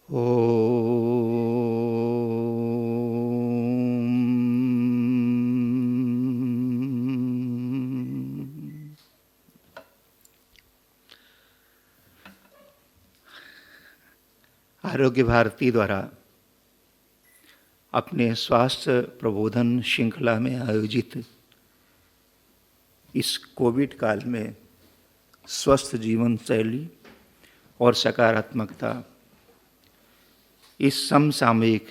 आरोग्य भारती द्वारा अपने स्वास्थ्य प्रबोधन श्रृंखला में आयोजित इस कोविड काल में स्वस्थ जीवन शैली और सकारात्मकता इस समसामयिक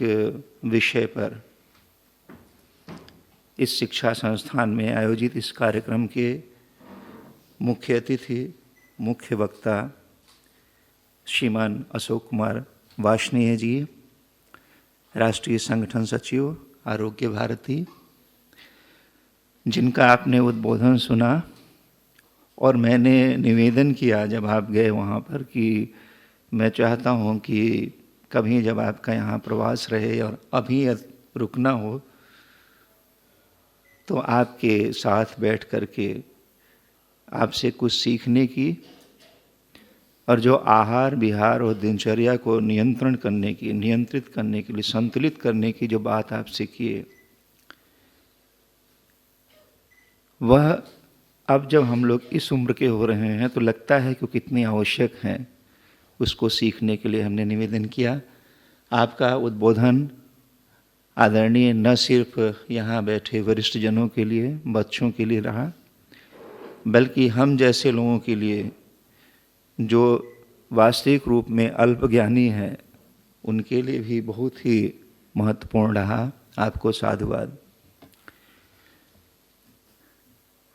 विषय पर इस शिक्षा संस्थान में आयोजित इस कार्यक्रम के मुख्य अतिथि, मुख्य वक्ता श्रीमान अशोक कुमार वार्ष्णेय जी, राष्ट्रीय संगठन सचिव आरोग्य भारती, जिनका आपने उद्बोधन सुना और मैंने निवेदन किया जब आप गए वहाँ पर कि मैं चाहता हूँ कि कभी जब आपका यहाँ प्रवास रहे और अभी रुकना हो तो आपके साथ बैठ कर के आपसे कुछ सीखने की और जो आहार विहार और दिनचर्या को नियंत्रित करने के लिए, संतुलित करने की जो बात आपसे किए, वह अब जब हम लोग इस उम्र के हो रहे हैं तो लगता है कि कितनी आवश्यक हैं, उसको सीखने के लिए हमने निवेदन किया। आपका उद्बोधन आदरणीय न सिर्फ यहाँ बैठे वरिष्ठ जनों के लिए, बच्चों के लिए रहा, बल्कि हम जैसे लोगों के लिए जो वास्तविक रूप में अल्पज्ञानी हैं, उनके लिए भी बहुत ही महत्वपूर्ण रहा। आपको साधुवाद।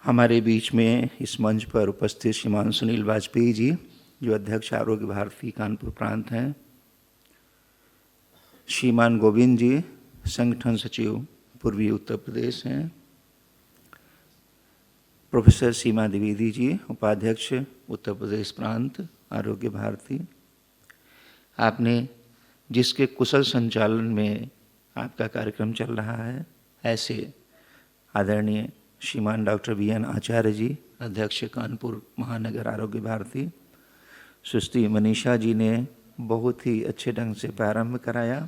हमारे बीच में इस मंच पर उपस्थित श्रीमान सुनील वाजपेयी जी, जो अध्यक्ष आरोग्य भारती कानपुर प्रांत हैं, श्रीमान गोविंद जी, संगठन सचिव पूर्वी उत्तर प्रदेश हैं, प्रोफेसर सीमा द्विवेदी जी, उपाध्यक्ष उत्तर प्रदेश प्रांत आरोग्य भारती। आपने जिसके कुशल संचालन में आपका कार्यक्रम चल रहा है, ऐसे आदरणीय श्रीमान डॉक्टर VN आचार्य जी, अध्यक्ष कानपुर महानगर आरोग्य भारती, सुश्री मनीषा जी ने बहुत ही अच्छे ढंग से प्रारंभ कराया।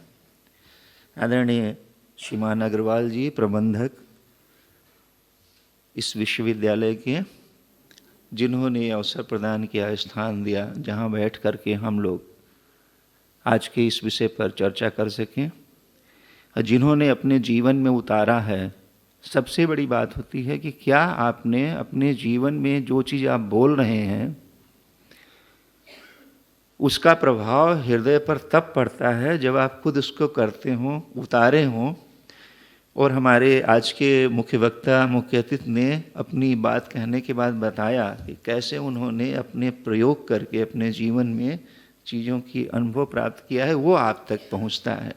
आदरणीय श्रीमान अग्रवाल जी, प्रबंधक इस विश्वविद्यालय के, जिन्होंने अवसर प्रदान किया, स्थान दिया जहां बैठ कर के हम लोग आज के इस विषय पर चर्चा कर सकें, और जिन्होंने अपने जीवन में उतारा है। सबसे बड़ी बात होती है कि क्या आपने अपने जीवन में जो चीज़ आप बोल रहे हैं उसका प्रभाव हृदय पर तब पड़ता है जब आप खुद उसको करते हों, उतारे हों। और हमारे आज के मुख्य वक्ता, मुख्य अतिथि ने अपनी बात कहने के बाद बताया कि कैसे उन्होंने अपने प्रयोग करके अपने जीवन में चीज़ों की अनुभव प्राप्त किया है, वो आप तक पहुंचता है।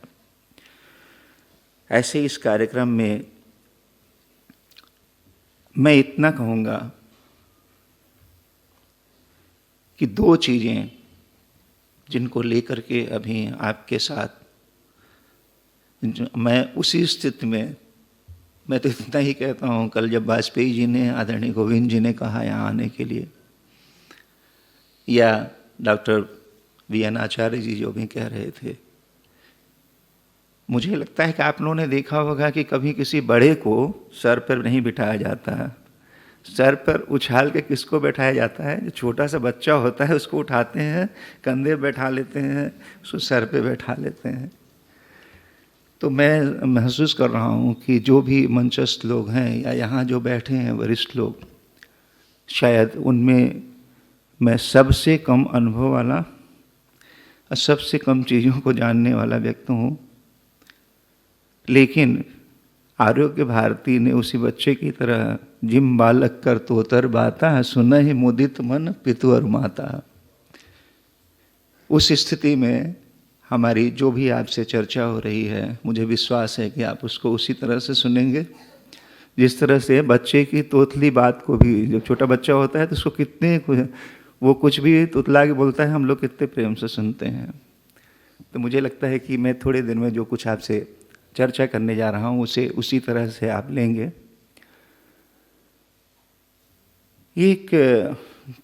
ऐसे इस कार्यक्रम में मैं इतना कहूँगा कि दो चीज़ें जिनको लेकर के अभी आपके साथ मैं उसी स्थिति में, मैं तो इतना ही कहता हूँ, कल जब वाजपेयी जी ने, आदरणीय गोविंद जी ने कहा यहाँ आने के लिए, या डॉक्टर VN आचार्य जी जो भी कह रहे थे, मुझे लगता है कि आप लोगों ने देखा होगा कि कभी किसी बड़े को सर पर नहीं बिठाया जाता। सर पर उछाल के किसको बैठाया जाता है? जो छोटा सा बच्चा होता है उसको उठाते हैं, कंधे बैठा लेते हैं, उसको सर पे बैठा लेते हैं। तो मैं महसूस कर रहा हूँ कि जो भी मंचस्थ लोग हैं या यहाँ जो बैठे हैं वरिष्ठ लोग, शायद उनमें मैं सबसे कम अनुभव वाला और सबसे कम चीज़ों को जानने वाला व्यक्ति हूँ। लेकिन आरोग्य भारती ने उसी बच्चे की तरह जिम बालक कर तोतर बाता, सुना ही मुदित मन पितु और माता। उस स्थिति में हमारी जो भी आपसे चर्चा हो रही है, मुझे विश्वास है कि आप उसको उसी तरह से सुनेंगे जिस तरह से बच्चे की तोतली बात को भी, जब छोटा बच्चा होता है तो उसको कितने, वो कुछ भी तुतला के बोलता है, हम लोग कितने प्रेम से सुनते हैं। तो मुझे लगता है कि मैं थोड़े दिन में जो कुछ आपसे चर्चा करने जा रहा हूँ उसे उसी तरह से आप लेंगे। एक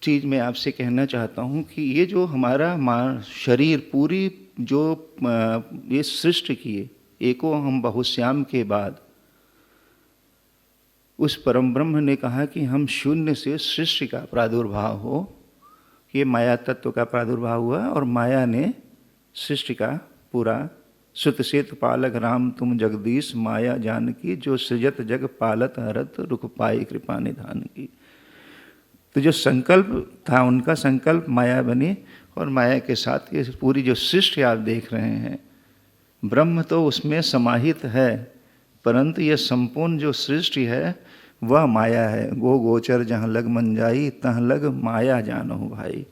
चीज़ मैं आपसे कहना चाहता हूँ कि ये जो हमारा शरीर पूरी जो ये सृष्टि किए एको हम बहुश्याम के बाद उस परम ब्रह्म ने कहा कि हम शून्य से सृष्टि का प्रादुर्भाव हो, ये माया तत्व का प्रादुर्भाव हुआ और माया ने सृष्टि का पूरा सुत सेत पालक राम तुम जगदीश माया जानकी जो सृजत जग पालत हरत रुक पाई कृपा निधान की। तो जो संकल्प था उनका संकल्प माया बनी और माया के साथ ये पूरी जो सृष्टि आप देख रहे हैं, ब्रह्म तो उसमें समाहित है, परंतु ये संपूर्ण जो सृष्टि है वह माया है। गो गोचर जहाँ लग मन जाई तहाँ लग माया जानो भाई।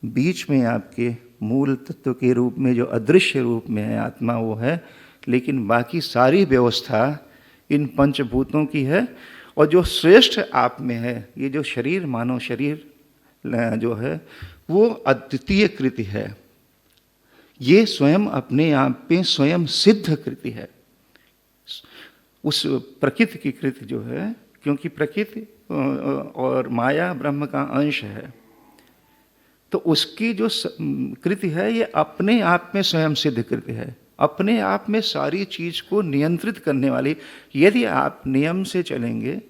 बीच में आपके मूल तत्व के रूप में जो अदृश्य रूप में है आत्मा वो है, लेकिन बाकी सारी व्यवस्था इन पंचभूतों की है। और जो श्रेष्ठ आप में है, ये जो शरीर मानव शरीर जो है वो अद्वितीय कृति है, ये स्वयं अपने आप में स्वयं सिद्ध कृति है। उस प्रकृति की कृति जो है, क्योंकि प्रकृति और माया ब्रह्म का अंश है, तो उसकी जो कृति है ये अपने आप में स्वयं सिद्ध कृति है, अपने आप में सारी चीज को नियंत्रित करने वाली। यदि आप नियम से चलेंगे,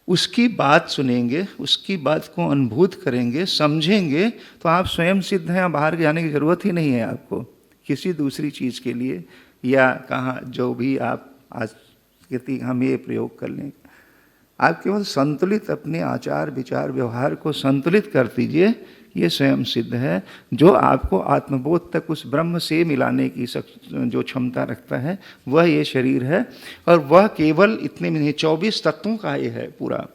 उसकी बात सुनेंगे, उसकी बात को अनुभूत करेंगे, समझेंगे, तो आप स्वयं सिद्ध हैं। बाहर जाने की जरूरत ही नहीं है आपको किसी दूसरी चीज के लिए, या कहाँ जो भी आप आज हम ये प्रयोग कर लें। आप केवल संतुलित अपने आचार विचार व्यवहार को संतुलित कर दीजिए, ये स्वयं सिद्ध है। जो आपको आत्मबोध तक उस ब्रह्म से मिलाने की जो क्षमता रखता है वह ये शरीर है। और वह केवल इतने में नहीं, 24 तत्वों का ये है पूरा।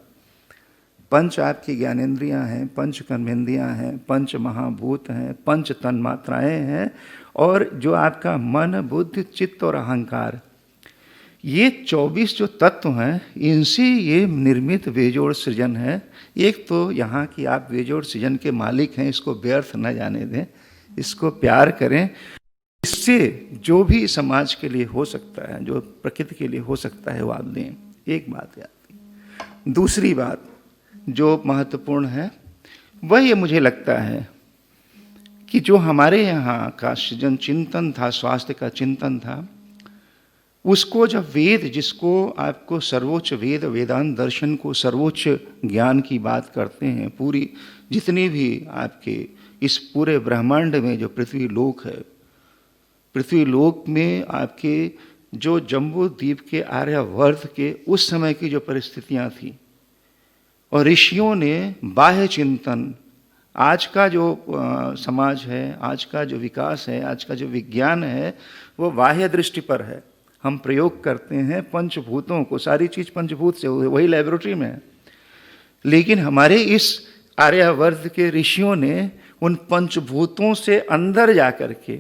पंच आपकी ज्ञानेंद्रियां हैं, पंच कर्मेंद्रियां हैं, पंच महाभूत हैं, पंच तन्मात्राएं हैं, और जो आपका मन बुद्धि चित्त और अहंकार, ये 24 जो तत्व हैं, इनसे ये निर्मित बेजोड़ सृजन है। एक तो यहाँ की आप बेजोड़ सृजन के मालिक हैं, इसको व्यर्थ न जाने दें, इसको प्यार करें। इससे जो भी समाज के लिए हो सकता है, जो प्रकृति के लिए हो सकता है, वो आप दें। एक बात याद। दूसरी बात जो महत्वपूर्ण है वह ये मुझे लगता है कि जो हमारे यहाँ का सृजन चिंतन था, स्वास्थ्य का चिंतन था, उसको जब वेद, जिसको आपको सर्वोच्च वेद वेदांत दर्शन को सर्वोच्च ज्ञान की बात करते हैं, पूरी जितनी भी आपके इस पूरे ब्रह्मांड में जो पृथ्वी लोक है, पृथ्वी लोक में आपके जो जम्बू द्वीप के आर्यवर्त के उस समय की जो परिस्थितियां थी, और ऋषियों ने बाह्य चिंतन, आज का जो समाज है, आज का जो विकास है, आज का जो विज्ञान है, वो बाह्य दृष्टि पर है। हम प्रयोग करते हैं पंचभूतों को, सारी चीज पंचभूत से, वही लेबोरेटरी में है। लेकिन हमारे इस आर्यवर्त के ऋषियों ने उन पंचभूतों से अंदर जाकर के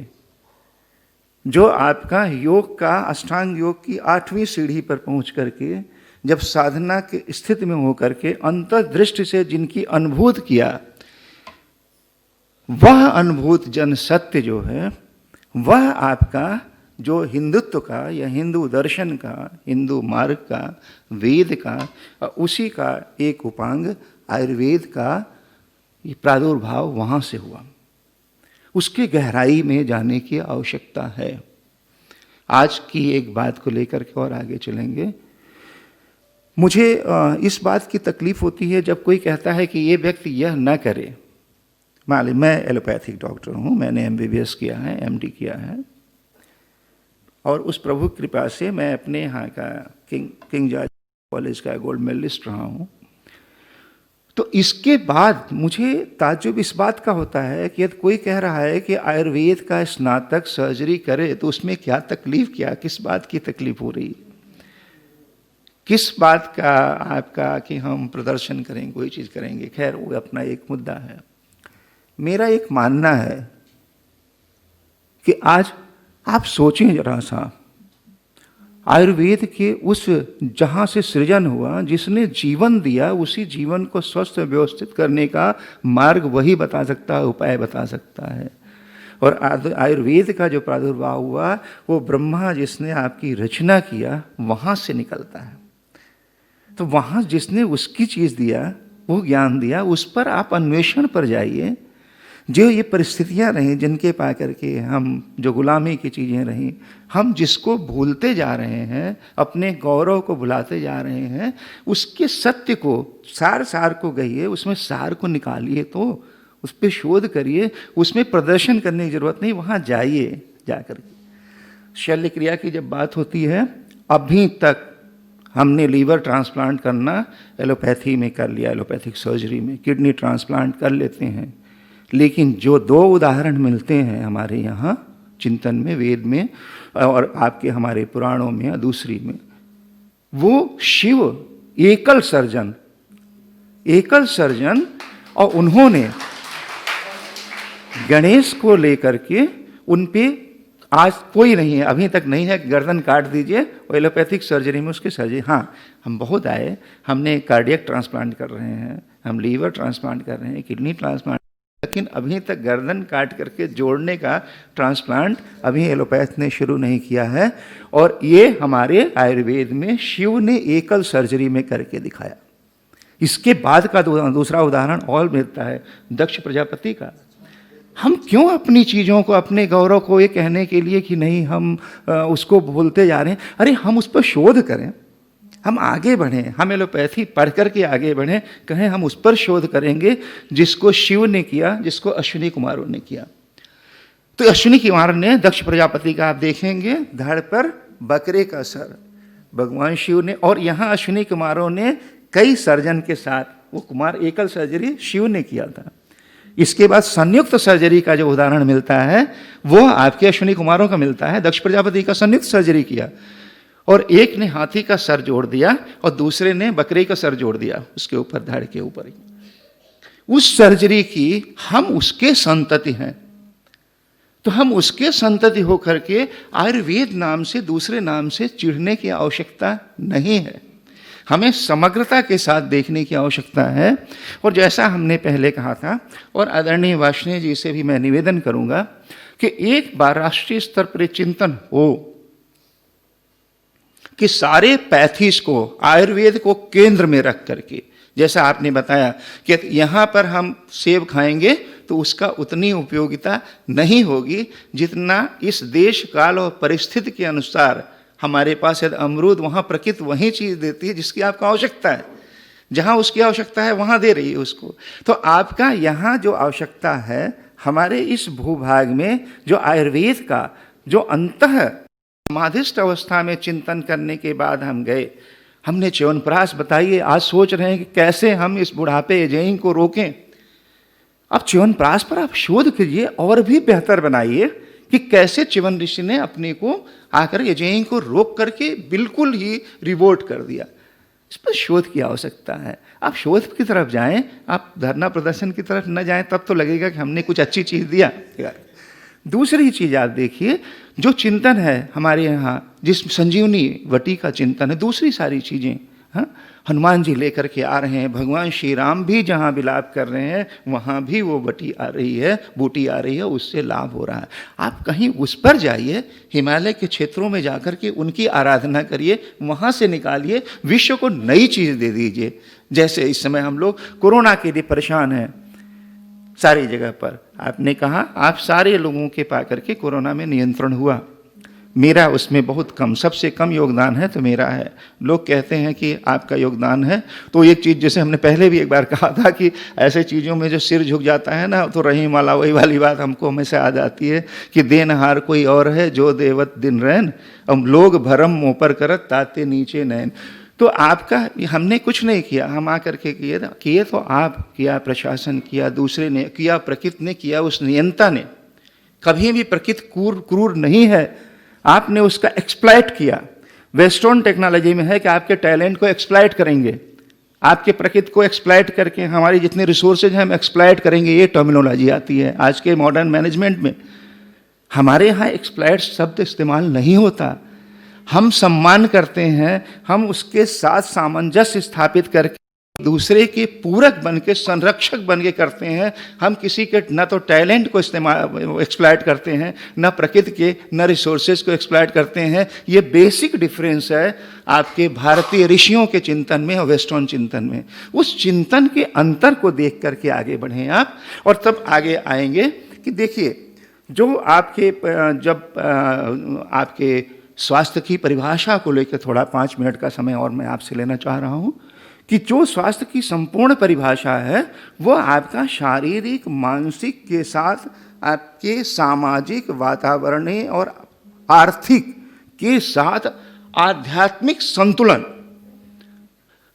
जो आपका योग का, अष्टांग योग की 8वीं सीढ़ी पर पहुंच करके, जब साधना के स्थिति में होकर के अंतर्दृष्टि से जिनकी अनुभूत किया, वह अनुभूत जन सत्य जो है, वह आपका जो हिंदुत्व का या हिंदू दर्शन का, हिंदू मार्ग का, वेद का, उसी का एक उपांग आयुर्वेद का प्रादुर्भाव वहाँ से हुआ। उसके गहराई में जाने की आवश्यकता है। आज की एक बात को लेकर के और आगे चलेंगे। मुझे इस बात की तकलीफ होती है जब कोई कहता है कि ये व्यक्ति यह न करे। मालूम, मैं एलोपैथिक डॉक्टर हूँ, मैंने MBBS किया है, MD किया है, और उस प्रभु कृपा से मैं अपने यहाँ का किंग जॉर्ज कॉलेज का गोल्ड मेडलिस्ट रहा हूँ। तो इसके बाद मुझे ताज्जुब इस बात का होता है कि यदि कोई कह रहा है कि आयुर्वेद का स्नातक सर्जरी करे तो उसमें क्या तकलीफ, क्या किस बात की तकलीफ हो रही है, किस बात का आपका कि हम प्रदर्शन करेंगे, कोई चीज़ करेंगे। खैर, वो अपना एक मुद्दा है। मेरा एक मानना है कि आज आप सोचें जरा सा, आयुर्वेद के उस जहाँ से सृजन हुआ, जिसने जीवन दिया, उसी जीवन को स्वस्थ व्यवस्थित करने का मार्ग वही बता सकता है, उपाय बता सकता है। और आयुर्वेद का जो प्रादुर्भाव हुआ वो ब्रह्मा जिसने आपकी रचना किया वहाँ से निकलता है। तो वहाँ जिसने उसकी चीज़ दिया, वो ज्ञान दिया, उस पर आप अन्वेषण पर जाइए। जो ये परिस्थितियां रहीं जिनके पा करके हम जो गुलामी की चीज़ें रहीं, हम जिसको भूलते जा रहे हैं, अपने गौरव को भुलाते जा रहे हैं, उसके सत्य को सार को गइए, उसमें सार को निकालिए, तो उस पर शोध करिए, उसमें प्रदर्शन करने की जरूरत नहीं, वहाँ जाइए जाकर के। शल्य क्रिया की जब बात होती है, अभी तक हमने लीवर ट्रांसप्लांट करना एलोपैथी में कर लिया, एलोपैथिक सर्जरी में, किडनी ट्रांसप्लांट कर लेते हैं, लेकिन जो 2 उदाहरण मिलते हैं हमारे यहाँ चिंतन में, वेद में और आपके हमारे पुराणों में या दूसरी में, वो शिव एकल सर्जन और उन्होंने गणेश को लेकर के उन पे आज कोई नहीं है, अभी तक नहीं है, गर्दन काट दीजिए, और एलोपैथिक सर्जरी में उसके सर्जरी। हाँ, हम बहुत आए, हमने कार्डियक ट्रांसप्लांट कर रहे हैं, हम लीवर ट्रांसप्लांट कर रहे हैं, किडनी ट्रांसप्लांट, लेकिन अभी तक गर्दन काट करके जोड़ने का ट्रांसप्लांट अभी एलोपैथ ने शुरू नहीं किया है। और ये हमारे आयुर्वेद में शिव ने एकल सर्जरी में करके दिखाया। इसके बाद का दूसरा उदाहरण और मिलता है दक्ष प्रजापति का। हम क्यों अपनी चीज़ों को, अपने गौरव को ये कहने के लिए कि नहीं हम उसको भूलते जा रहे हैं, अरे हम उस पर शोध करें, हम आगे बढ़ें, हम एलोपैथी पढ़ कर के आगे बढ़ें, कहें हम उस पर शोध करेंगे जिसको शिव ने किया, जिसको अश्विनी कुमारों ने किया। तो अश्विनी कुमार ने दक्ष प्रजापति का आप देखेंगे धड़ पर बकरे का सर भगवान शिव ने, और यहाँ अश्विनी कुमारों ने कई सर्जन के साथ, वो कुमार एकल सर्जरी शिव ने किया था। इसके बाद संयुक्त सर्जरी का जो उदाहरण मिलता है वो आपके अश्विनी कुमारों का मिलता है। दक्ष प्रजापति का संयुक्त सर्जरी किया, और एक ने हाथी का सर जोड़ दिया और दूसरे ने बकरे का सर जोड़ दिया उसके ऊपर, धड़ के ऊपर। उस सर्जरी की हम उसके संतति हैं, तो हम उसके संतति होकर के आयुर्वेद नाम से दूसरे नाम से चिढ़ने की आवश्यकता नहीं है। हमें समग्रता के साथ देखने की आवश्यकता है। और जैसा हमने पहले कहा था, और आदरणीय वार्ष्णेय जी से भी मैं निवेदन करूंगा कि एक बार राष्ट्रीय स्तर पर चिंतन हो कि सारे पैथीज को, आयुर्वेद को केंद्र में रख करके, जैसा आपने बताया कि यहाँ पर हम सेब खाएंगे तो उसका उतनी उपयोगिता नहीं होगी जितना इस देश काल और परिस्थिति के अनुसार हमारे पास यदि अमरूद, वहाँ प्रकृति वही चीज़ देती है जिसकी आपको आवश्यकता है, जहाँ उसकी आवश्यकता है वहाँ दे रही है उसको। तो आपका यहाँ जो आवश्यकता है, हमारे इस भूभाग में जो आयुर्वेद का जो अंतः समाधिस्थ अवस्था में चिंतन करने के बाद हम गए, हमने च्यवनप्राश बताइए, आज सोच रहे हैं कि कैसे हम इस बुढ़ापे एजेइंग को रोकें। अब च्यवनप्राश पर आप शोध कीजिए और भी बेहतर बनाइए कि कैसे च्यवन ऋषि ने अपने को आकर एजेइंग को रोक करके बिल्कुल ही रिवोल्ट कर दिया। इस पर शोध की आवश्यकता है। आप शोध की तरफ जाएं, आप धरना प्रदर्शन की तरफ न जाएं, तब तो लगेगा कि हमने कुछ अच्छी चीज़ दिया। दूसरी चीज़ आप देखिए, जो चिंतन है हमारे यहाँ, जिस संजीवनी वटी का चिंतन है, दूसरी सारी चीज़ें, हाँ, हनुमान जी लेकर के आ रहे हैं, भगवान श्री राम भी जहाँ विलाप कर रहे हैं वहाँ भी वो बूटी आ रही है, उससे लाभ हो रहा है। आप कहीं उस पर जाइए, हिमालय के क्षेत्रों में जाकर के उनकी आराधना करिए, वहाँ से निकालिए, विश्व को नई चीज़ दे दीजिए। जैसे इस समय हम लोग कोरोना के लिए परेशान हैं सारी जगह पर, आपने कहा आप सारे लोगों के पा करके कोरोना में नियंत्रण हुआ, मेरा उसमें बहुत कम, सबसे कम योगदान है तो मेरा है। लोग कहते हैं कि आपका योगदान है, तो एक चीज़ जैसे हमने पहले भी एक बार कहा था कि ऐसे चीज़ों में जो सिर झुक जाता है ना, तो रहीम वाला वही वाली बात हमको हमेशा आ जाती है कि देनहार कोई और है जो देवत दिन रैन, अब लोग भरम मुँह पर करत ताते नीचे नैन। तो आपका, हमने कुछ नहीं किया, हम आकर के किए तो आप किया, प्रशासन किया, दूसरे ने किया, प्रकृति ने किया, उस नियंता ने। कभी भी प्रकृति क्रूर नहीं है, आपने उसका एक्सप्लॉइट किया। वेस्टर्न टेक्नोलॉजी में है कि आपके टैलेंट को एक्सप्लॉइट करेंगे, आपके प्रकृति को एक्सप्लॉइट करके हमारी जितने रिसोर्सेज हैं हम एक्सप्लॉइट करेंगे, ये टर्मिनोलॉजी आती है आज के मॉडर्न मैनेजमेंट में। हमारे यहाँ एक्सप्लॉइट शब्द इस्तेमाल नहीं होता, हम सम्मान करते हैं, हम उसके साथ सामंजस्य स्थापित करके दूसरे के पूरक बन के, संरक्षक बन के करते हैं। हम किसी के न तो टैलेंट को इस्तेमाल एक्सप्लॉइट करते हैं, न प्रकृति के, न रिसोर्सेज को एक्सप्लॉइट करते हैं। ये बेसिक डिफरेंस है आपके भारतीय ऋषियों के चिंतन में और वेस्टर्न चिंतन में। उस चिंतन के अंतर को देख करके आगे बढ़ें आप, और तब आगे आएंगे कि देखिए, जो आपके जब आपके स्वास्थ्य की परिभाषा को लेकर थोड़ा 5 मिनट का समय और मैं आपसे लेना चाह रहा हूँ कि जो स्वास्थ्य की संपूर्ण परिभाषा है वो आपका शारीरिक, मानसिक के साथ आपके सामाजिक, वातावरणीय और आर्थिक के साथ आध्यात्मिक संतुलन,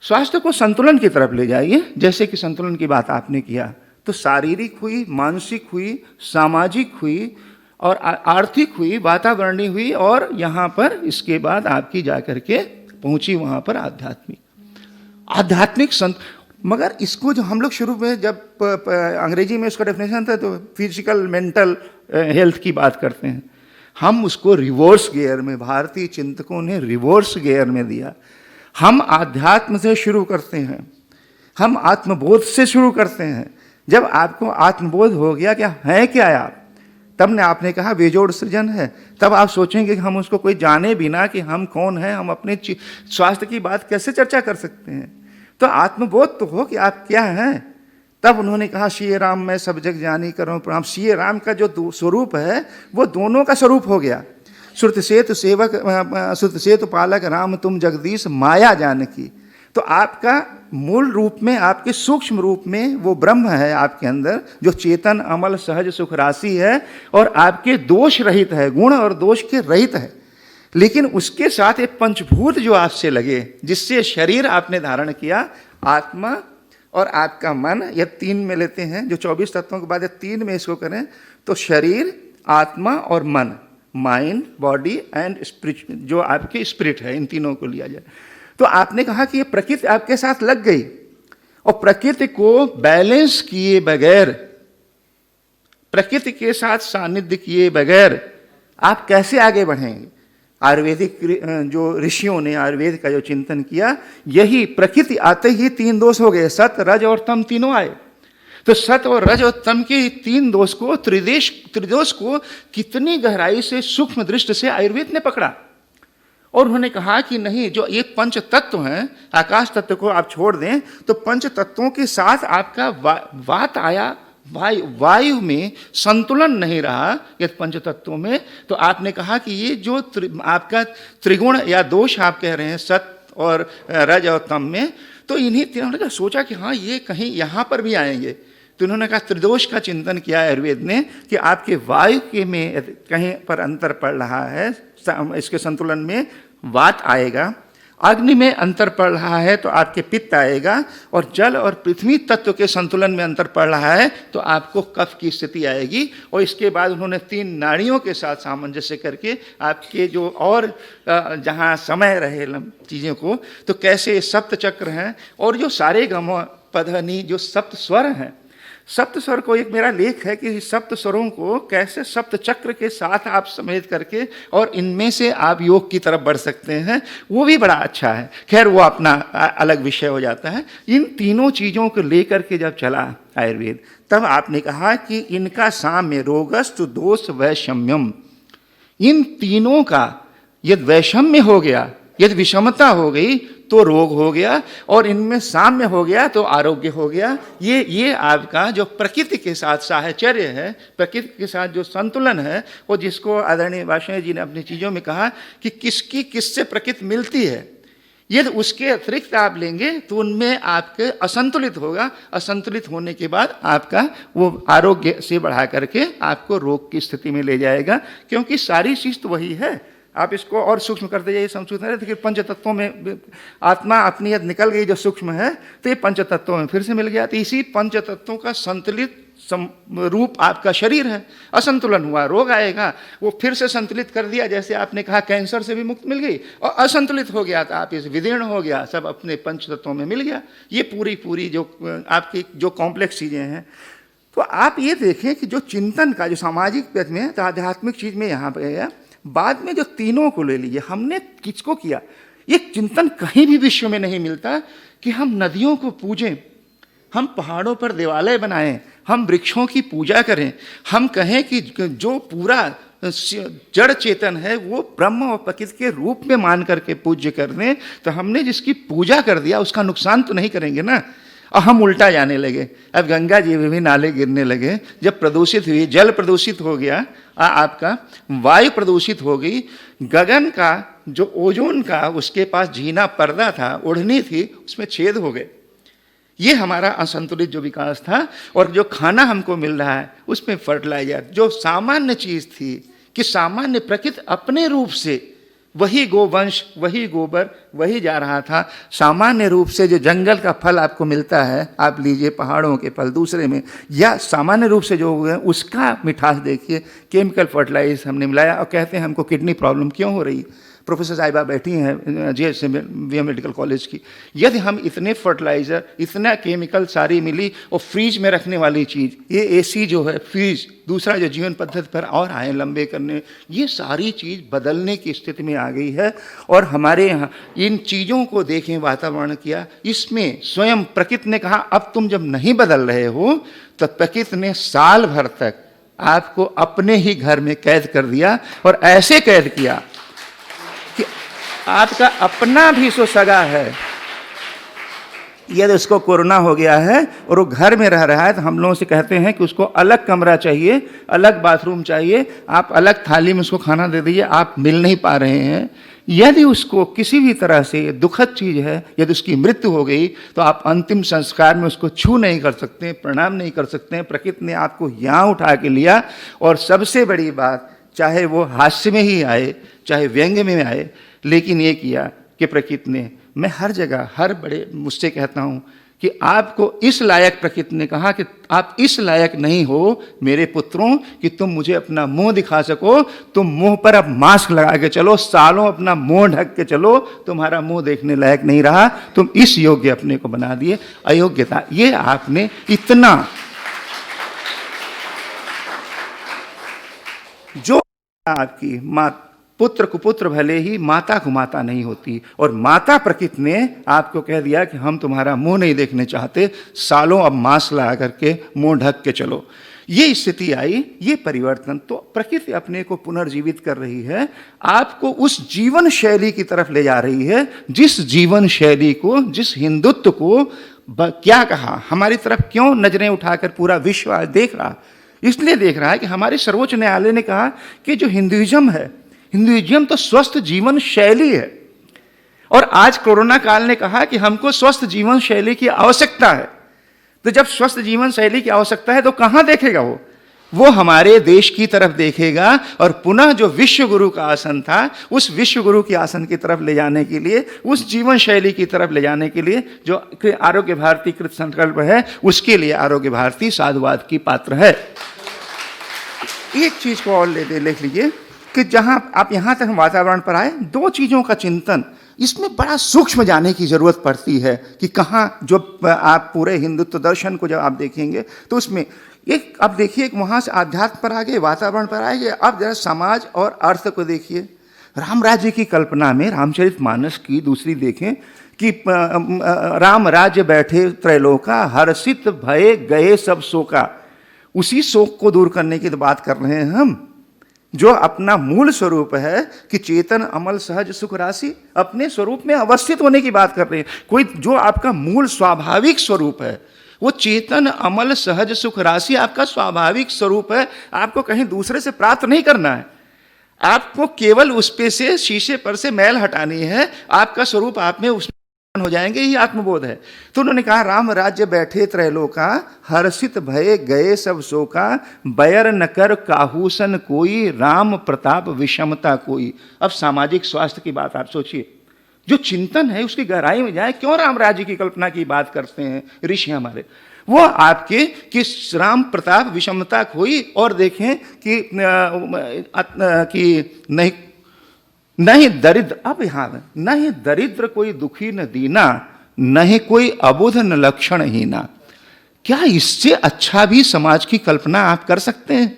स्वास्थ्य को संतुलन की तरफ ले जाइए। जैसे कि संतुलन की बात आपने किया तो शारीरिक हुई, मानसिक हुई, सामाजिक हुई और आर्थिक हुई, वातावरणीय हुई, और यहाँ पर इसके बाद आपकी जाकर के पहुँची वहाँ पर आध्यात्मिक संत। मगर इसको जो हम लोग शुरू में जब अंग्रेजी में उसका डेफिनेशन था तो फिजिकल, मेंटल हेल्थ की बात करते हैं, हम उसको रिवर्स गियर में, भारतीय चिंतकों ने रिवर्स गियर में दिया। हम आध्यात्म से शुरू करते हैं, हम आत्मबोध से शुरू करते हैं। जब आपको आत्मबोध हो गया क्या है क्या आप, तब ने आपने कहा बेजोड़ सृजन है, तब आप सोचेंगे कि हम उसको कोई जाने बिना कि हम कौन हैं, हम अपने स्वास्थ्य की बात कैसे चर्चा कर सकते हैं। तो आत्मबोध तो हो कि आप क्या हैं। तब उन्होंने कहा श्री राम मैं सब जग जानी करो प्रणाम। श्री राम का जो स्वरूप है वो दोनों का स्वरूप हो गया। श्रुत सेतु सेवक, श्रुत सेतु पालक राम तुम जगदीश माया जानकी। तो आपका मूल रूप में, आपके सूक्ष्म रूप में वो ब्रह्म है आपके अंदर, जो चेतन, अमल, सहज, सुख राशि है और आपके दोष रहित है, गुण और दोष के रहित है। लेकिन उसके साथ एक पंचभूत जो आपसे लगे, जिससे शरीर आपने धारण किया, आत्मा और आपका मन, ये 3 में लेते हैं, जो 24 तत्वों के बाद 3 में इसको करें तो शरीर, आत्मा और मन, माइंड, बॉडी एंड स्पिरिट, जो आपके स्पिरिट है, इन तीनों को लिया जाए। तो आपने कहा कि ये प्रकृति आपके साथ लग गई, और प्रकृति को बैलेंस किए बगैर, प्रकृति के साथ सानिध्य किए बगैर आप कैसे आगे बढ़ेंगे। आयुर्वेदिक जो ऋषियों ने आयुर्वेद का जो चिंतन किया, यही प्रकृति आते ही 3 दोष हो गए, सत, रज और तम तीनों आए। तो सत और रज और तम के 3 दोष को, त्रिदोष को कितनी गहराई से, सूक्ष्म दृष्टि से आयुर्वेद ने पकड़ा। और उन्होंने कहा कि नहीं, जो ये 5 तत्व हैं, आकाश तत्व को आप छोड़ दें तो 5 तत्वों के साथ आपका वात आया, वायु में संतुलन नहीं रहा ये 5 तत्वों में। तो आपने कहा कि ये जो आपका त्रिगुण या दोष आप कह रहे हैं, सत और रज और तम में, तो इन्हीं तीनों ने सोचा कि हाँ ये कहीं यहाँ पर भी आएंगे। तो उन्होंने कहा त्रिदोष का चिंतन किया आयुर्वेद ने कि आपके वायु के में कहीं पर अंतर पड़ रहा है, इसके संतुलन में वात आएगा, अग्नि में अंतर पड़ रहा है तो आपके पित्त आएगा, और जल और पृथ्वी तत्व के संतुलन में अंतर पड़ रहा है तो आपको कफ की स्थिति आएगी। और इसके बाद उन्होंने 3 नाड़ियों के साथ सामंजस्य करके आपके जो और जहाँ समय रहे चीज़ों को, तो कैसे सप्त चक्र हैं, और जो सारे गम पधनी जो सप्त स्वर हैं, सप्त स्वर को, एक मेरा लेख है कि सप्त स्वरों को कैसे सप्त चक्र के साथ आप समेत करके और इनमें से आप योग की तरफ बढ़ सकते हैं, वो भी बड़ा अच्छा है। खैर वो अपना अलग विषय हो जाता है। इन तीनों चीज़ों को लेकर के जब चला आयुर्वेद, तब आपने कहा कि इनका साम्य, रोगस्तु दोष वैषम्यम, इन तीनों का यदि वैषम्य हो गया, यदि विषमता हो गई तो रोग हो गया, और इनमें साम्य हो गया तो आरोग्य हो गया। ये आपका जो प्रकृति के साथ साहचर्य है, प्रकृति के साथ जो संतुलन है, वो जिसको आदरणीय वाजपेयी जी ने अपनी चीज़ों में कहा कि किसकी किससे प्रकृति मिलती है, यदि उसके अतिरिक्त आप लेंगे तो उनमें आपके असंतुलित होगा। असंतुलित होने के बाद आपका वो आरोग्य से बढ़ा करके आपको रोग की स्थिति में ले जाएगा, क्योंकि सारी चीज़ तो वही है। आप इसको और सूक्ष्म करते जाइए, संसूचित नहीं रहते। 5 तत्वों में आत्मा अपनी यद निकल गई जो सूक्ष्म है, तो ये 5 तत्वों में फिर से मिल गया। तो इसी 5 तत्वों का संतुलित रूप आपका शरीर है। असंतुलन हुआ, रोग आएगा, वो फिर से संतुलित कर दिया। जैसे आपने कहा कैंसर से भी मुक्त मिल गई, और असंतुलित हो गया था आप इस विदीर्ण हो गया, सब अपने 5 तत्वों में मिल गया। ये पूरी जो आपकी जो कॉम्प्लेक्स चीज़ें हैं, तो आप ये देखें कि जो चिंतन का, जो सामाजिक में, तो आध्यात्मिक चीज़ में यहाँ पर गया। बाद में जो तीनों को ले लीजिए, हमने किसको किया, ये चिंतन कहीं भी विश्व में नहीं मिलता कि हम नदियों को पूजें, हम पहाड़ों पर देवालय बनाएं, हम वृक्षों की पूजा करें, हम कहें कि जो पूरा जड़ चेतन है वो ब्रह्म और प्रकृति के रूप में मान करके पूज्य कर दें, तो हमने जिसकी पूजा कर दिया उसका नुकसान तो नहीं करेंगे ना। और हम उल्टा जाने लगे, अब गंगा जी में भी नाले गिरने लगे, जब प्रदूषित हुई, जल प्रदूषित हो गया, आपका वायु प्रदूषित हो गई, गगन का जो ओजोन का उसके पास झीना पर्दा था, ओढ़नी थी, उसमें छेद हो गए। ये हमारा असंतुलित जो विकास था। और जो खाना हमको मिल रहा है उसमें फर्टिलाइजर, जो सामान्य चीज़ थी कि सामान्य प्रकृति अपने रूप से वही गोवंश, वही गोबर, वही जा रहा था। सामान्य रूप से जो जंगल का फल आपको मिलता है, आप लीजिए पहाड़ों के फल दूसरे में, या सामान्य रूप से जो है उसका मिठास देखिए, केमिकल फर्टिलाइजर हमने मिलाया और कहते हैं हमको किडनी प्रॉब्लम क्यों हो रही। प्रोफेसर साहिबा बैठी हैं JSM मेडिकल कॉलेज की, यदि हम इतने फर्टिलाइज़र, इतना केमिकल सारी मिली और फ्रीज में रखने वाली चीज़, ये AC जो है फ्रीज, दूसरा जो जीवन पद्धति पर और आए लंबे करने, ये सारी चीज़ बदलने की स्थिति में आ गई है। और हमारे यहाँ इन चीज़ों को देखें, वातावरण किया, इसमें स्वयं प्रकृति ने कहा अब तुम जब नहीं बदल रहे हो, तो प्रकृति ने साल भर तक आपको अपने ही घर में कैद कर दिया। और ऐसे कैद किया कि आपका अपना भी सो सगा है, यदि उसको कोरोना हो गया है और वो घर में रह रहा है, तो हम लोगों से कहते हैं कि उसको अलग कमरा चाहिए, अलग बाथरूम चाहिए, आप अलग थाली में उसको खाना दे दीजिए, आप मिल नहीं पा रहे हैं। यदि उसको किसी भी तरह से दुखद चीज़ है, यदि उसकी मृत्यु हो गई, तो आप अंतिम संस्कार में उसको छू नहीं कर सकते, प्रणाम नहीं कर सकते। प्रकृति ने आपको यहाँ उठा के लिया। और सबसे बड़ी बात, चाहे वो हास्य में ही आए, चाहे व्यंग्य में आए, लेकिन ये किया कि प्रकृति ने, मैं हर जगह, हर बड़े मुझसे कहता हूँ कि आपको इस लायक, प्रकृति ने कहा कि आप इस लायक नहीं हो मेरे पुत्रों कि तुम मुझे अपना मुंह दिखा सको। तुम मुंह पर अब मास्क लगा के चलो, सालों अपना मुंह ढक के चलो, तुम्हारा मुंह देखने लायक नहीं रहा, तुम इस योग्य अपने को बना दिए। अयोग्यता, ये आपने इतना, जो आपकी माँ, पुत्र कुपुत्र भले ही, माता को माता नहीं होती। और माता प्रकृति ने आपको कह दिया कि हम तुम्हारा मुंह नहीं देखने चाहते, सालों अब मास्क लगा करके मुंह ढक के चलो। ये स्थिति आई, ये परिवर्तन। तो प्रकृति अपने को पुनर्जीवित कर रही है, आपको उस जीवन शैली की तरफ ले जा रही है, जिस जीवन शैली को, जिस हिंदुत्व को क्या कहा, हमारी तरफ क्यों नजरें उठाकर पूरा विश्व आज देख रहा, इसलिए देख रहा है कि हमारे सर्वोच्च न्यायालय ने कहा कि जो हिंदुइज्म है, हिंदुइज्म तो स्वस्थ जीवन शैली है। और आज कोरोना काल ने कहा कि हमको स्वस्थ जीवन शैली की आवश्यकता है। तो जब स्वस्थ जीवन शैली की आवश्यकता है तो कहां देखेगा वो हमारे देश की तरफ देखेगा। और पुनः जो विश्व गुरु का आसन था, उस विश्व गुरु के आसन की तरफ ले जाने के लिए, उस जीवन शैली की तरफ ले जाने के लिए जो आरोग्य भारती कृत संकल्प है, उसके लिए आरोग्य भारती साधुवाद की पात्र है। एक चीज को और लिख लीजिए कि जहां आप यहां तक वातावरण पर आए, दो चीजों का चिंतन, इसमें बड़ा सूक्ष्म जाने की जरूरत पड़ती है कि कहाँ, जो आप पूरे हिंदुत्व दर्शन को जब आप देखेंगे तो उसमें एक, अब देखिए वहां से आध्यात्म पर आ गए, वातावरण पर आ गए, अब जरा समाज और अर्थ को देखिए। राम राज्य की कल्पना में रामचरितमानस की दूसरी देखें कि राम राज्य बैठे त्रैलोका, हर्षित भये गए सब शोका। उसी शोक को दूर करने की तो बात कर रहे हैं हम, जो अपना मूल स्वरूप है कि चेतन अमल सहज सुख राशि, अपने स्वरूप में अवस्थित होने की बात कर रहे हैं। कोई जो आपका मूल स्वाभाविक स्वरूप है, वो चेतन अमल सहज सुख राशि आपका स्वाभाविक स्वरूप है। आपको कहीं दूसरे से प्राप्त नहीं करना है, आपको केवल उस पे से, शीशे पर से मैल हटानी है, आपका स्वरूप आप में उसमें हो जाएंगे, ही आत्मबोध है। तो उन्होंने कहा राम राज्य बैठे त्रैलोका, हर्षित भये गए सब शोका, बैर न कर काहूसन कोई, राम प्रताप विषमता कोई। अब सामाजिक स्वास्थ्य की बात आप सोचिए, जो चिंतन है उसकी गहराई में जाए। क्यों राम राज्य की कल्पना की बात करते हैं ऋषि हमारे, वो आपके कि राम प्रताप विषमता कोई। और देखें कि नहीं, नहीं दरिद्र, अब यहां नहीं दरिद्र कोई दुखी न दीना, नहीं कोई अबुध न लक्षण हीना। क्या इससे अच्छा भी समाज की कल्पना आप कर सकते हैं?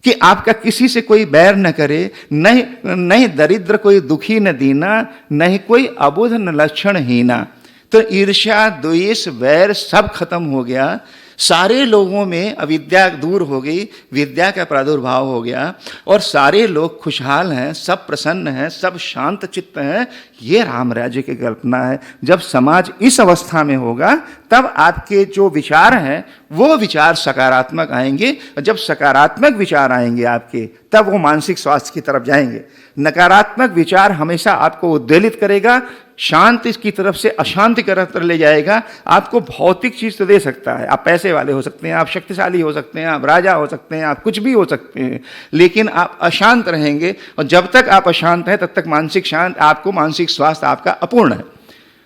कि आपका किसी से कोई बैर न करे, नहीं नहीं दरिद्र कोई दुखी न दीना, नहीं कोई अबुध न लक्षण हीना। तो ईर्ष्या द्वेष वैर सब खत्म हो गया, सारे लोगों में अविद्या दूर हो गई, विद्या का प्रादुर्भाव हो गया और सारे लोग खुशहाल हैं, सब प्रसन्न हैं, सब शांत चित्त हैं। ये राम राज्य की कल्पना है। जब समाज इस अवस्था में होगा तब आपके जो विचार हैं वो विचार सकारात्मक आएंगे, और जब सकारात्मक विचार आएंगे आपके तब वो मानसिक स्वास्थ्य की तरफ जाएंगे। नकारात्मक विचार हमेशा आपको उद्वेलित करेगा, शांति की तरफ से अशांति की तरफ ले जाएगा। आपको भौतिक चीज तो दे सकता है, आप पैसे वाले हो सकते हैं, आप शक्तिशाली हो सकते हैं, आप राजा हो सकते हैं, आप कुछ भी हो सकते हैं, लेकिन आप अशांत रहेंगे। और जब तक आप अशांत हैं तब तक मानसिक शांत, आपको मानसिक स्वास्थ्य आपका अपूर्ण है।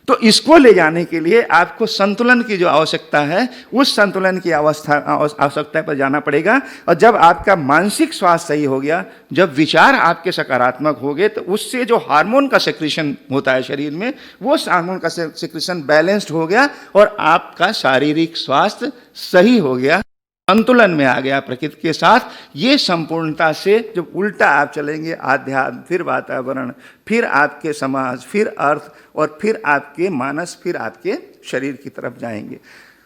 तो इसको ले जाने के लिए आपको संतुलन की जो आवश्यकता है, उस संतुलन की आवश्यकता पर जाना पड़ेगा। और जब आपका मानसिक स्वास्थ्य सही हो गया, जब विचार आपके सकारात्मक हो गए, तो उससे जो हार्मोन का सेक्रेशन होता है शरीर में, वो हार्मोन का सेक्रेशन बैलेंस्ड हो गया और आपका शारीरिक स्वास्थ्य सही हो गया, संतुलन में आ गया प्रकृति के साथ। ये संपूर्णता से जब उल्टा आप चलेंगे, आध्यात्म, फिर वातावरण, फिर आपके समाज, फिर अर्थ, और फिर आपके मानस, फिर आपके शरीर की तरफ जाएंगे।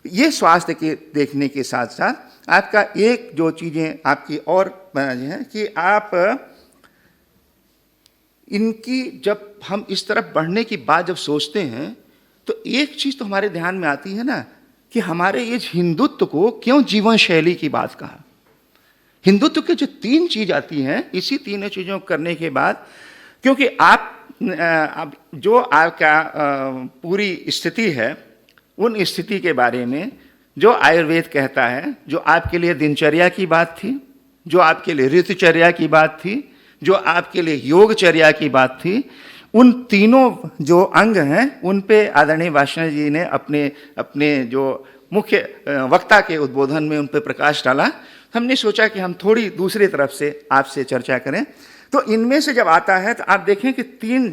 ये स्वास्थ्य के देखने के साथ साथ आपका एक जो चीज़ें आपकी और हैं कि आप इनकी जब हम इस तरफ बढ़ने की बात जब सोचते हैं तो एक चीज़ तो हमारे ध्यान में आती है ना कि हमारे इस हिंदुत्व को क्यों जीवन शैली की बात कहा। हिंदुत्व के जो 3 चीज आती हैं, इसी 3 चीजों को करने के बाद, क्योंकि आप जो आपका पूरी स्थिति है, उन स्थिति के बारे में जो आयुर्वेद कहता है, जो आपके लिए दिनचर्या की बात थी, जो आपके लिए ऋतुचर्या की बात थी, जो आपके लिए योगचर्या की बात थी, उन तीनों जो अंग हैं उन पे आदरणीय वाष्णव जी ने अपने जो मुख्य वक्ता के उद्बोधन में उन पे प्रकाश डाला। हमने सोचा कि हम थोड़ी दूसरी तरफ से आपसे चर्चा करें। तो इनमें से जब आता है तो आप देखें कि 3,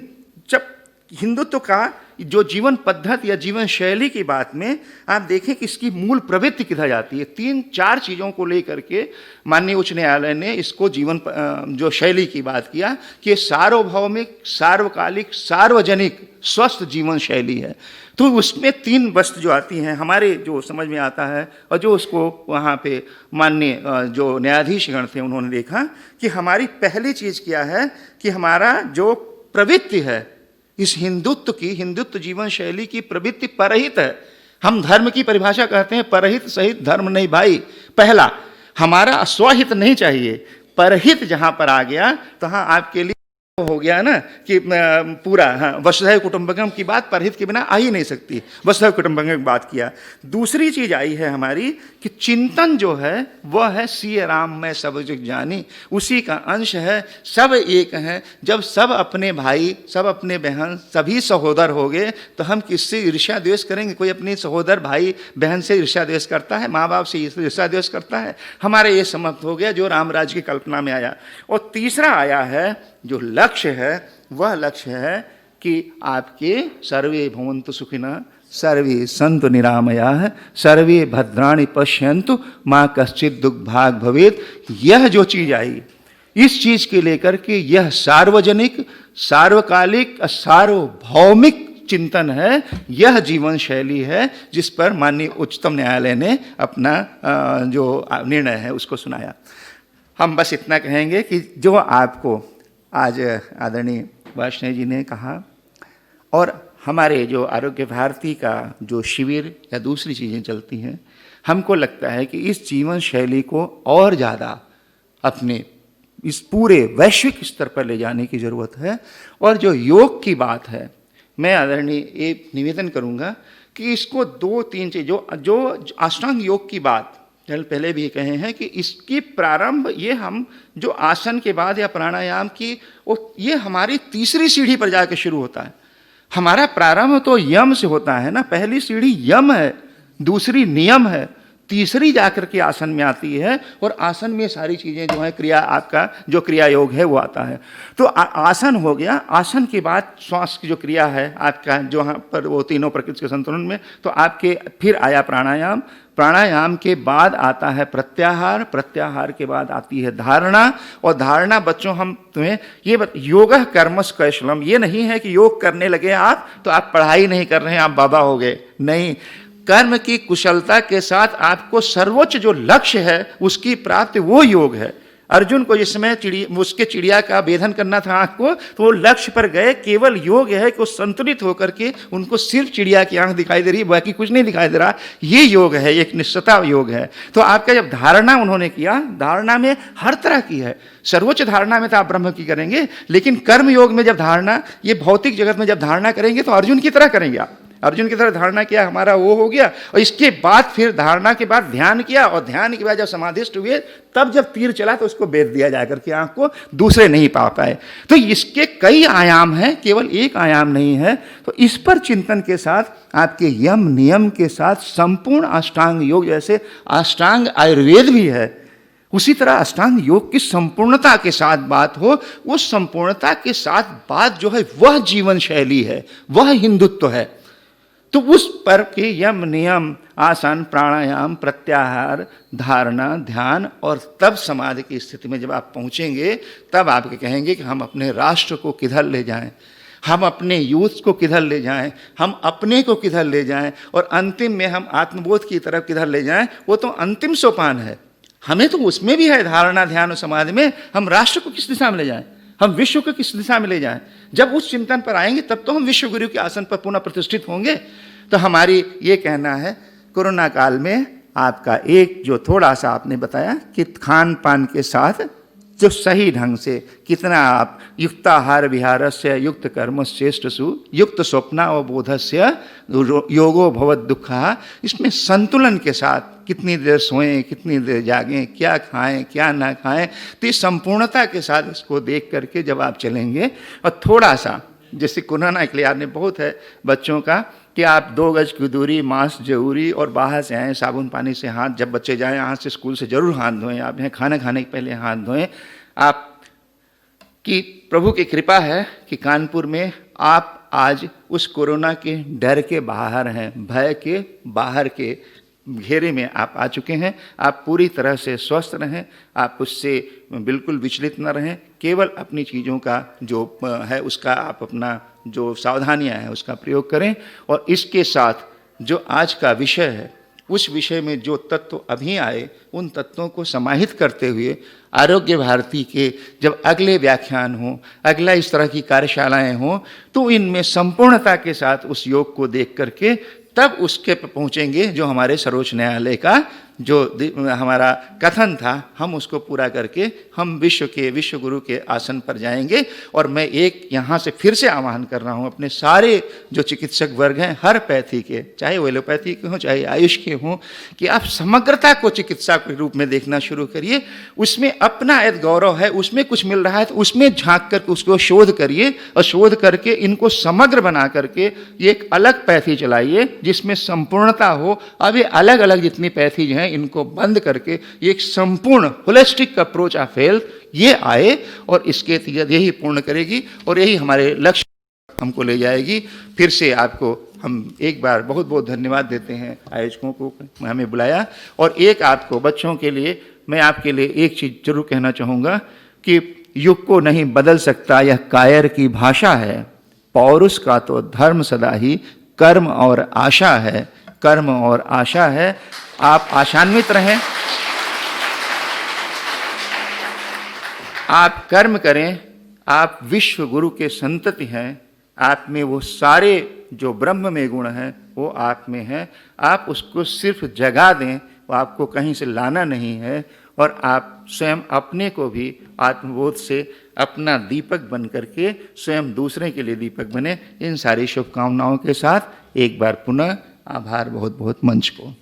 जब हिंदुत्व का जो जीवन पद्धति या जीवन शैली की बात में आप देखें कि इसकी मूल प्रवृत्ति किधर जाती है। 3-4 चीज़ों को लेकर के माननीय उच्च न्यायालय ने इसको जीवन जो शैली की बात किया कि सार्वभौमिक, सार्वकालिक, सार्वजनिक स्वस्थ जीवन शैली है। तो उसमें 3 वस्तु जो आती हैं हमारे जो समझ में आता है, और जो उसको वहाँ पे माननीय जो न्यायाधीशगण थे उन्होंने देखा कि हमारी पहली चीज़ क्या है कि हमारा जो प्रवृत्ति है इस हिंदुत्व जीवन शैली की प्रवृत्ति परहित है। हम धर्म की परिभाषा कहते हैं परहित सहित धर्म नहीं भाई। पहला, हमारा स्वहित नहीं चाहिए, परहित जहां पर आ गया तो हाँ आपके लिए हो गया ना कि पूरा, हाँ, वसुधैव कुटुंबकम की बात परहित के बिना आ ही नहीं सकती, वसुधैव कुटुंबकम की बात किया। दूसरी चीज आई है हमारी कि चिंतन जो है वह है सिय राम मैं सब जग जानी, उसी का अंश है, सब एक हैं। जब सब अपने भाई, सब अपने बहन, सभी सहोदर हो गए तो हम किससे ईर्ष्या द्वेष करेंगे? कोई अपने सहोदर भाई बहन से ईर्ष्या द्वेष करता है? माँ बाप से ईर्ष्या द्वेष करता है? हमारे ये समाप्त हो गया जो रामराज की कल्पना में आया। और तीसरा आया है जो लक्ष्य है, वह लक्ष्य है कि आपके सर्वे भवन्तु सुखिनः, सर्वे सन्तु निरामयाः, सर्वे भद्राणि पश्यन्तु माँ कश्चित् दुर्भाग् भवेत्। यह जो चीज आई, इस चीज के लेकर के यह सार्वजनिक, सार्वकालिक, सार्वभौमिक चिंतन है। यह जीवन शैली है जिस पर माननीय उच्चतम न्यायालय ने अपना जो निर्णय है उसको सुनाया। हम बस इतना कहेंगे कि जो आपको आज आदरणीय वाष्णव जी ने कहा, और हमारे जो आरोग्य भारती का जो शिविर या दूसरी चीज़ें चलती हैं, हमको लगता है कि इस जीवन शैली को और ज़्यादा अपने इस पूरे वैश्विक स्तर पर ले जाने की ज़रूरत है। और जो योग की बात है, मैं आदरणीय एक निवेदन करूँगा कि इसको 2-3 चीज़ जो अष्टांग योग की बात पहले भी कहे हैं कि इसकी प्रारंभ ये हम जो आसन के बाद या प्राणायाम की, ये हमारी तीसरी सीढ़ी पर जाके शुरू होता है। हमारा प्रारंभ तो यम से होता है ना, पहली सीढ़ी यम है, दूसरी नियम है, तीसरी जाकर के आसन में आती है, और आसन में सारी चीज़ें जो है क्रिया, आपका जो क्रिया योग है वो आता है। तो आसन हो गया। आसन के बाद श्वास की जो क्रिया है आपका, जो यहाँ पर वो तीनों प्रकृति के संतुलन में, तो आपके फिर आया प्राणायाम। प्राणायाम के बाद आता है प्रत्याहार। प्रत्याहार के बाद आती है धारणा। और धारणा बच्चों, हम तुम्हें ये योग कर्मस कौशलम, ये नहीं है कि योग करने लगे आप तो आप पढ़ाई नहीं कर रहे हैं, आप बाबा हो गए, नहीं। कर्म की कुशलता के साथ आपको सर्वोच्च जो लक्ष्य है उसकी प्राप्ति, वो योग है। अर्जुन को जिसमें उसके चिड़िया का भेदन करना था आंख को, तो वो लक्ष्य पर गए। केवल योग है कि वो संतुलित होकर के उनको सिर्फ चिड़िया की आंख दिखाई दे रही है, बाकी कुछ नहीं दिखाई दे रहा। ये योग है, एक निश्चता योग है। तो आपका जब धारणा उन्होंने किया, धारणा में हर तरह की है। सर्वोच्च धारणा में तो आप ब्रह्म की करेंगे, लेकिन कर्म योग में जब धारणा, ये भौतिक जगत में जब धारणा करेंगे तो अर्जुन की तरह करेंगे आप। अर्जुन की तरह धारणा किया, हमारा वो हो गया। और इसके बाद फिर धारणा के बाद ध्यान किया, और ध्यान के बाद जब समाधिष्ट हुए, तब जब तीर चला तो उसको भेद दिया जाकर के आंख को, दूसरे नहीं पा पाए। तो इसके कई आयाम हैं, केवल एक आयाम नहीं है। तो इस पर चिंतन के साथ आपके यम नियम के साथ संपूर्ण अष्टांग योग, जैसे अष्टांग आयुर्वेद भी है, उसी तरह अष्टांग योग की संपूर्णता के साथ बात हो। उस संपूर्णता के साथ बात जो है वह जीवन शैली है, वह हिंदुत्व है। तो उस पर के यम नियम, आसन, प्राणायाम, प्रत्याहार, धारणा, ध्यान, और तब समाधि की स्थिति में जब आप पहुंचेंगे, तब आप कहेंगे कि हम अपने राष्ट्र को किधर ले जाएं, हम अपने यूथ को किधर ले जाएं, हम अपने को किधर ले जाएं, और अंतिम में हम आत्मबोध की तरफ किधर ले जाएं। वो तो अंतिम सोपान है। हमें तो उसमें भी है धारणा, ध्यान और समाधि में, हम राष्ट्र को किस दिशा में ले जाएं, हम विश्व को किस दिशा में ले जाएं। जब उस चिंतन पर आएंगे तब तो हम विश्व गुरु के आसन पर पुनः प्रतिष्ठित होंगे। तो हमारी ये कहना है, कोरोना काल में आपका एक जो थोड़ा सा आपने बताया कि खान पान के साथ जो सही ढंग से कितना आप युक्ताहार विहारस्य युक्त कर्म श्रेष्ठसु युक्त स्वप्नावबोधस्य योगो भवद दुखा, इसमें संतुलन के साथ कितनी देर सोएं, कितनी देर जागें, क्या खाएं, क्या ना खाएं, तो इस संपूर्णता के साथ इसको देख करके जब आप चलेंगे, और थोड़ा सा जैसे कोरोना के लिए आपने बहुत है बच्चों का कि आप 2 गज की दूरी, मास्क जरूरी, और बाहर से आएँ साबुन पानी से हाथ, जब बच्चे जाएं यहाँ से स्कूल से जरूर हाथ धोएं, आप यहाँ खाना खाने के पहले हाथ धोएं। आप की प्रभु की कृपा है कि कानपुर में आप आज उस कोरोना के डर के बाहर हैं, भय के बाहर के घेरे में आप आ चुके हैं। आप पूरी तरह से स्वस्थ रहें, आप उससे बिल्कुल विचलित न रहें। केवल अपनी चीज़ों का जो है उसका आप अपना जो सावधानियां हैं उसका प्रयोग करें। और इसके साथ जो आज का विषय है, उस विषय में जो तत्व अभी आए, उन तत्वों को समाहित करते हुए आरोग्य भारती के जब अगले व्याख्यान हों, अगला इस तरह की कार्यशालाएं हों, तो इनमें संपूर्णता के साथ उस योग को देख करके तब उसके पर पहुँचेंगे जो हमारे सर्वोच्च न्यायालय का जो हमारा कथन था, हम उसको पूरा करके हम विश्व गुरु के आसन पर जाएंगे। और मैं एक यहाँ से फिर से आह्वान कर रहा हूँ अपने सारे जो चिकित्सक वर्ग हैं, हर पैथी के, चाहे वो एलोपैथी के हों चाहे आयुष के हों, कि आप समग्रता को चिकित्सा के रूप में देखना शुरू करिए। उसमें अपना यद गौरव है, उसमें कुछ मिल रहा है तो उसमें झांक कर उसको शोध करिए, और शोध करके इनको समग्र बना करके एक अलग पैथी चलाइए जिसमें संपूर्णता हो। अब ये अलग अलग जितनी पैथीज हैं इनको बंद करके एक संपूर्ण होलिस्टिक अप्रोच ऑफ हेल्थ ये आए, और इसके यही पूर्ण करेगी और यही हमारे लक्ष्य हमको ले जाएगी। फिर से आपको हम एक बार बहुत बहुत धन्यवाद देते हैं आयोजकों को, हमें बुलाया। और एक आपको बच्चों के लिए मैं आपके लिए एक चीज़ जरूर कहना चाहूँगा कि युग को नहीं बदल सकता यह कायर की भाषा है, पौरुष का तो धर्म सदा ही कर्म और आशा है, कर्म और आशा है। आप आशान्वित रहें, आप कर्म करें, आप विश्व गुरु के संतति हैं, आप में वो सारे जो ब्रह्म में गुण हैं वो आप में हैं। आप उसको सिर्फ जगा दें, वो आपको कहीं से लाना नहीं है। और आप स्वयं अपने को भी आत्मबोध से अपना दीपक बन करके स्वयं दूसरे के लिए दीपक बने। इन सारी शुभकामनाओं के साथ एक बार पुनः आभार बहुत बहुत मंच को।